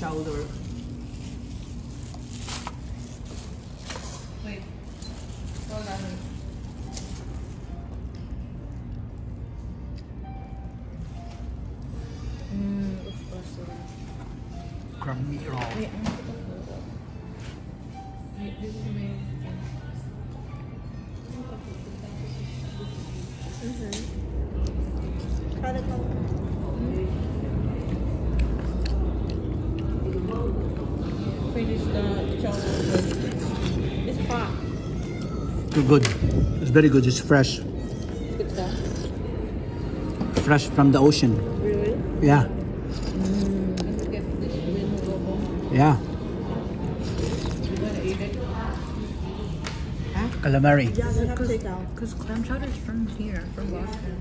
chowder. Wait. Hold on. Crab meat roll. Wait, I'm gonna put the photo. Wait, this is amazing. Finish the chowder. It's hot. Too good. It's very good. It's fresh. Good stuff. Fresh from the ocean. Really? Yeah. Let's get this win logo. Yeah. You wanna eat it? Calamari. Yeah, they have takeout. Because clam chowder is from here, from Boston.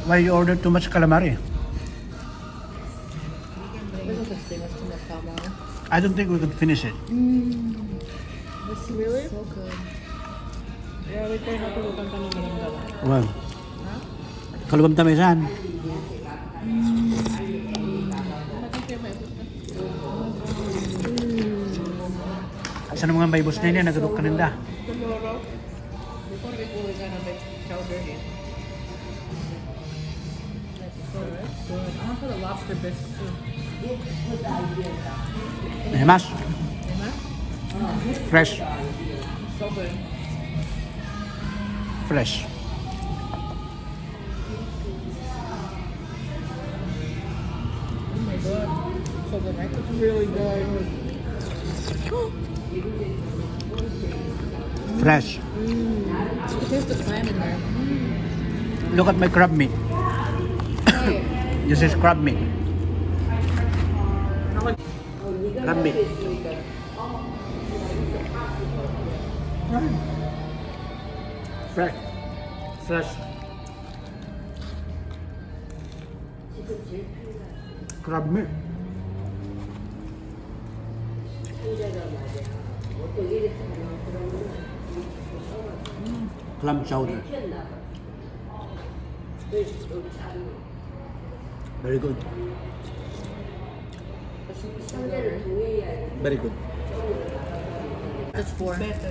Why you order too much calamari? There's no such thing as too much calamari. I don't think we could finish it. It's really? So good. Yeah, we try not to look at it. Well, kalubam tamisan. Asa na mga baybos na niya, nagadok ka ninda. Tomorrow. Before we go, we're gonna make chowder here. That's good. I want to put a lobster bisque too. Mas, Diba? fresh. So good. Fresh. Oh my god. So good, right? It's really good. Fresh. You taste the clam in there. Look at my crab meat. Hey. This is crab meat. Crab meat. Fresh. Fresh. Crab meat. Clam chowder. Very good. Very good. It's 4. That's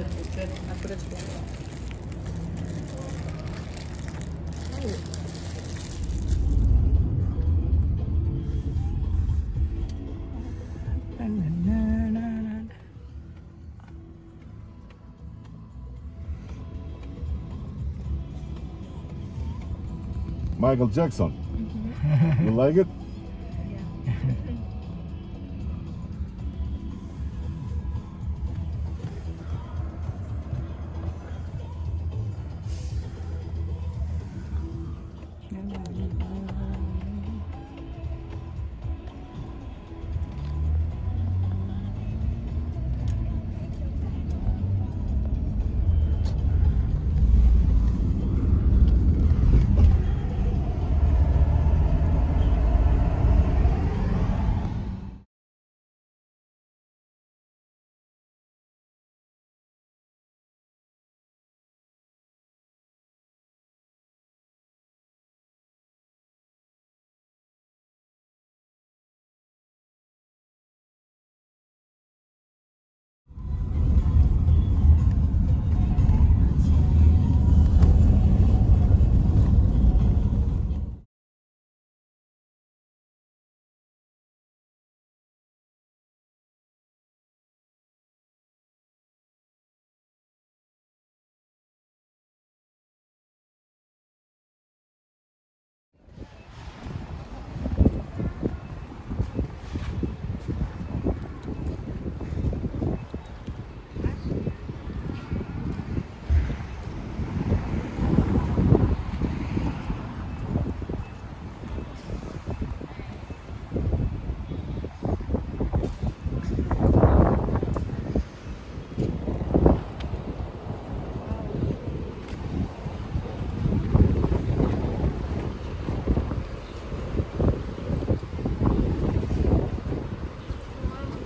what it's for. Michael Jackson. You like it?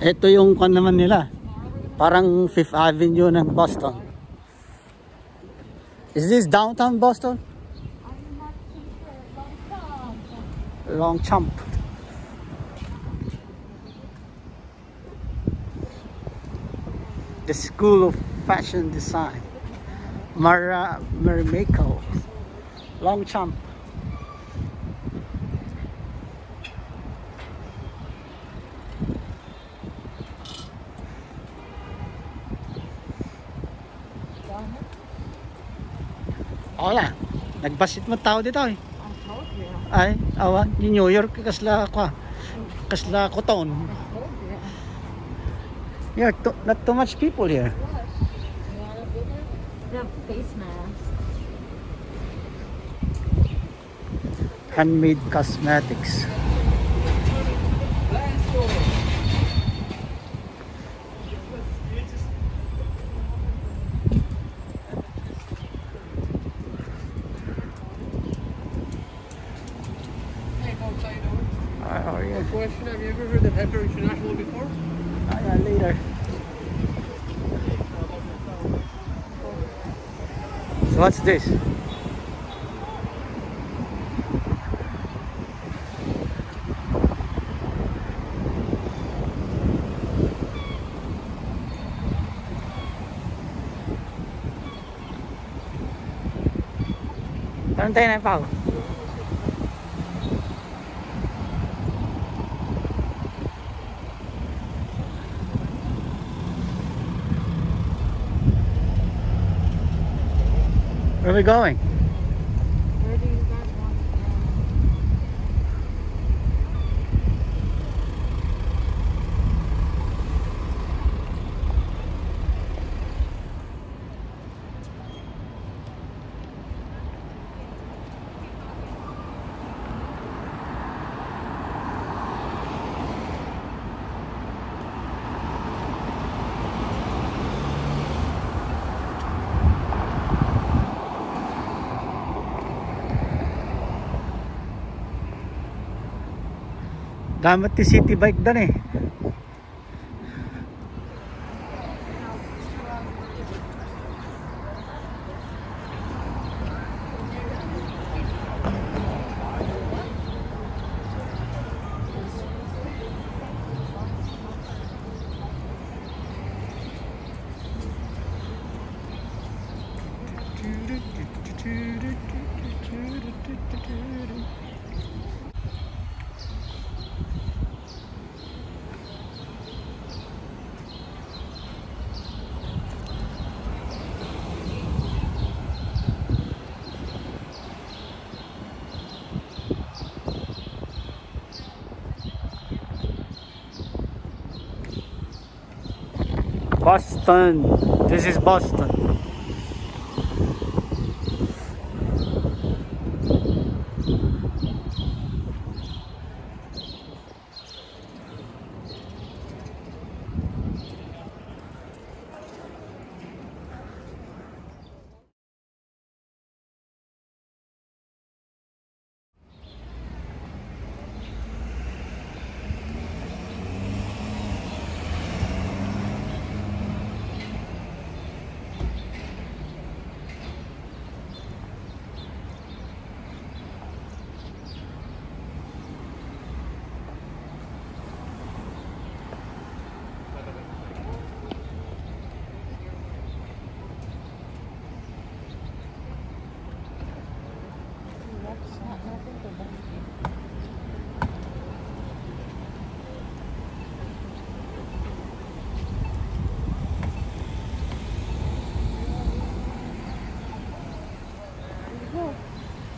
Ito yung kan naman nila. Parang Fifth Avenue ng Boston. Is this downtown Boston? Long Chump. The School of Fashion Design. Mara Mermako. Longchamp. Wala. Nagbasit mo tao dito eh. Ay, awan. Di New York kasla kwa. Kasla koton. Yeah, not too much people here. They have face masks. Handmade cosmetics. Oh, yeah. Question, have you ever heard of Heifer International before? Yeah, later. So what's this? Saan tayo na Pao? Where are we going? Where do you guys want to go? Gamit ni City Bike dan eh. Boston. This is Boston.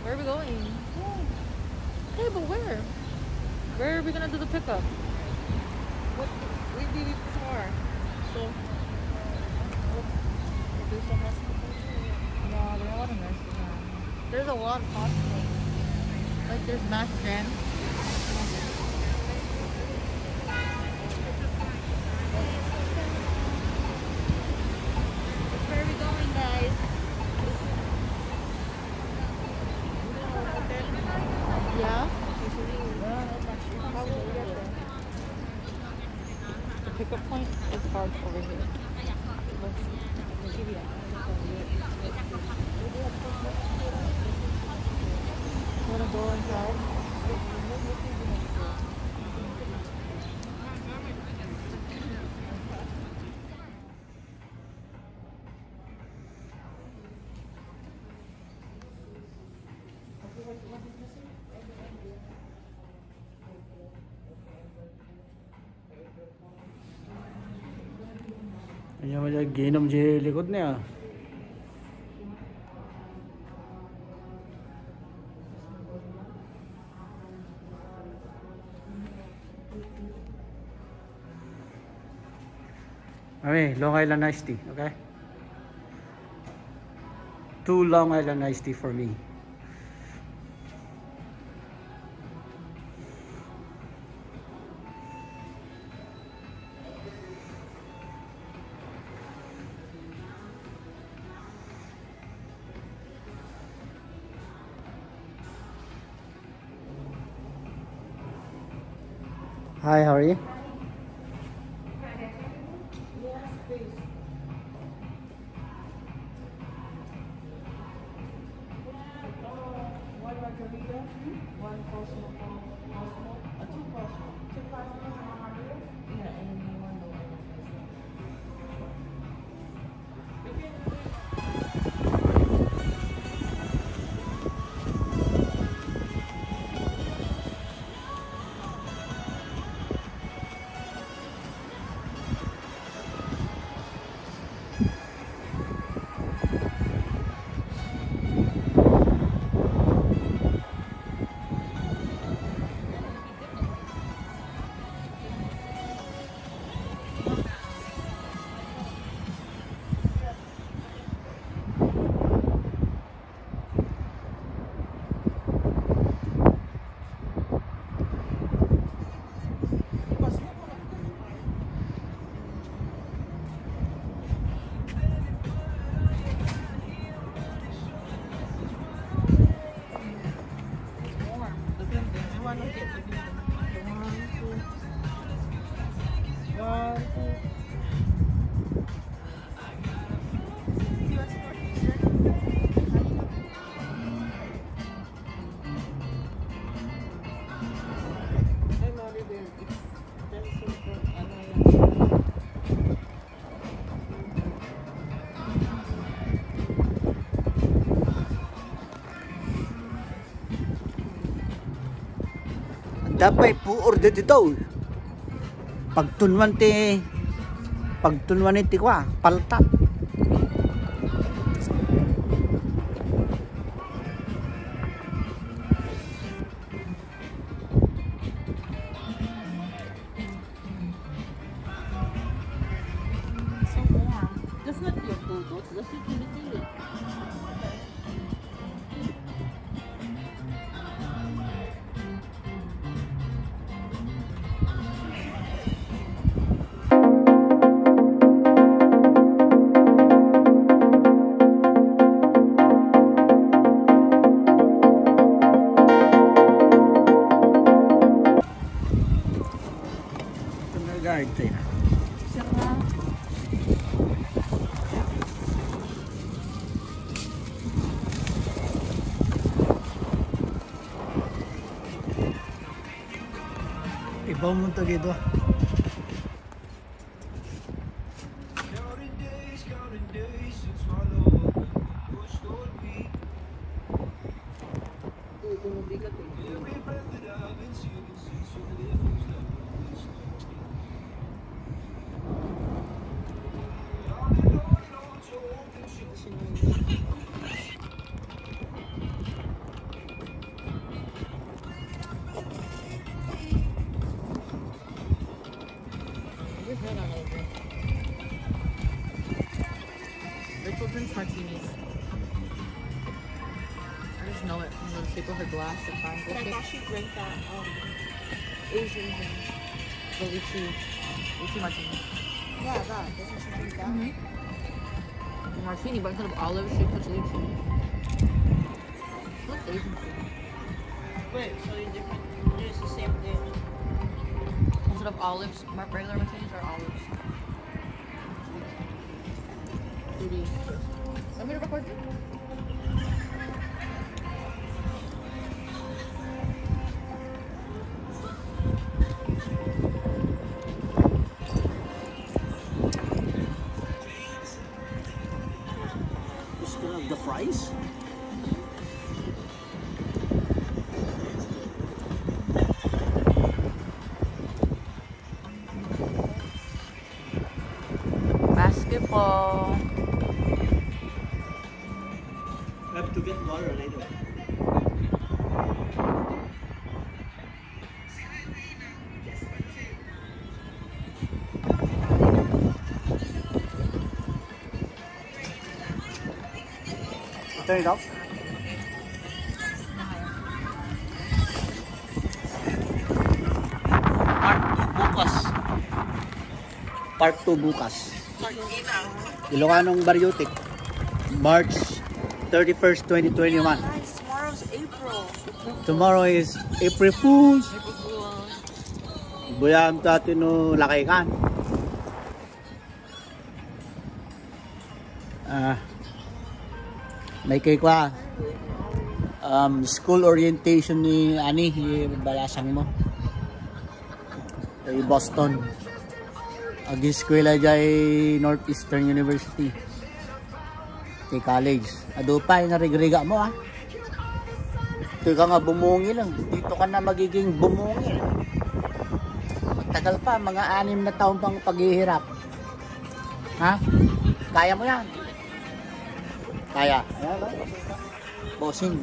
Where are we going? Okay, but where? Where are we gonna do the pickup? What we did it before. So there's a hospital. No, there are a lot of nurses around. There's a lot of hospitals. Like there's Mass Gen. Where are we going, guys? Yeah? The pickup point is hard over here. You wanna go inside? Kanya mo dyan, ginom dyan likod niya. Mami, Long Island iced tea, okay? 2 Long Island iced tea for me. Hi, how are you? Dapat puor dito. Pagtunwan ti kwa, palta. So warm. That's not your food, though. That's just utility. Ito na guard tayo. Ibaw mo to dito. Rachel drinks martinis. I just know it from the shape of her glass, the triangle I shape. thought she drank that Asian thing. The lychee martini. Yeah, that. Doesn't she drink that? The martini, but instead of olives, she puts lychee. She looks Asian food. Wait, so they're different. It's the same thing. Instead of olives, regular martinis are olives. Fruity. Want me to record you? Gusto na the fries? Basket turn it off. Part 2 bukas. Ilocanong Baryotic. March 31st, 2021. Guys, tomorrow's April. Tomorrow is April Fools. April Fool. Buyam tatino lakay kan. May kay kwa school orientation ni ani balasang mo. Kay Boston. Agi eskwela jay Northeastern University. Kay college. Ado pa yung narigriga mo ah. Ito ka nga bumungi lang. Dito ka na magiging bumungi. Tagal pa, mga 6 na taon pang paghihirap. Ha? Kaya mo yan. Kaya. Bossing.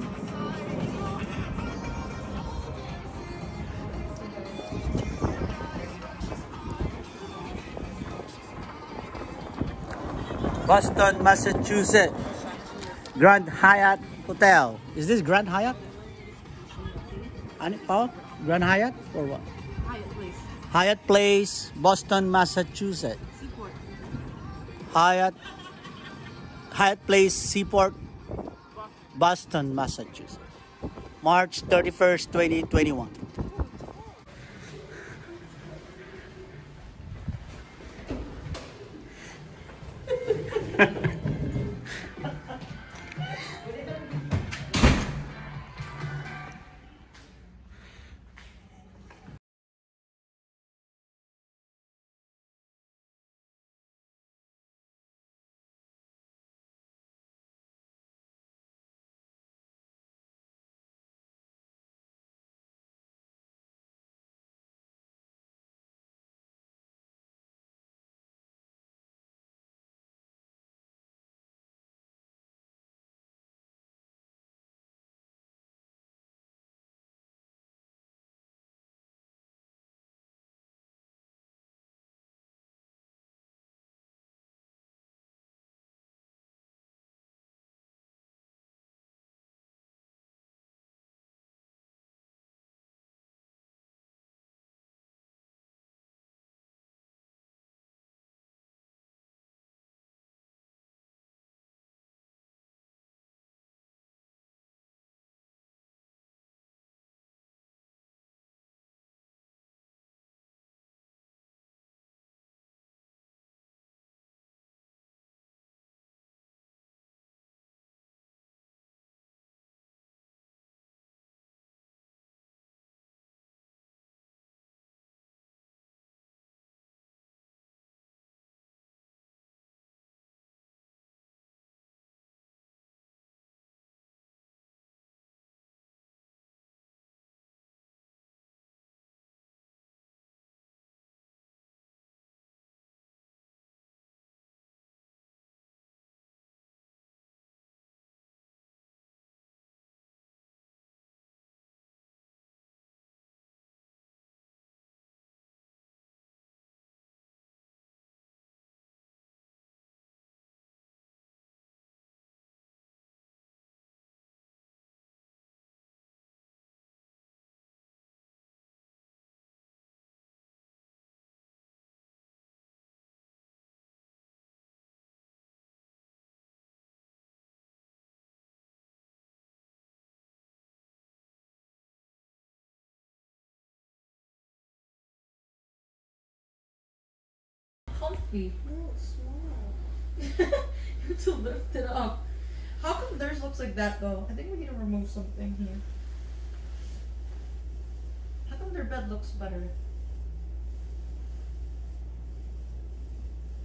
Boston, Massachusetts. Grand Hyatt Hotel. Is this Grand Hyatt? Ano pa? Grand Hyatt or what? Hyatt Place. Hyatt Place, Boston, Massachusetts. Seaport. Hyatt Place, Seaport, Boston, Massachusetts. March 31st, 2021. Comfy. No, it's small. You have to lift it up. How come theirs looks like that though? I think we need to remove something here. How come their bed looks better?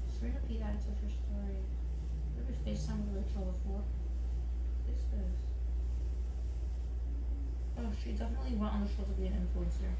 Serena Pete added to her story. Maybe FaceTime with Rachel before. What is this? Oh, she definitely went on the show to be an influencer.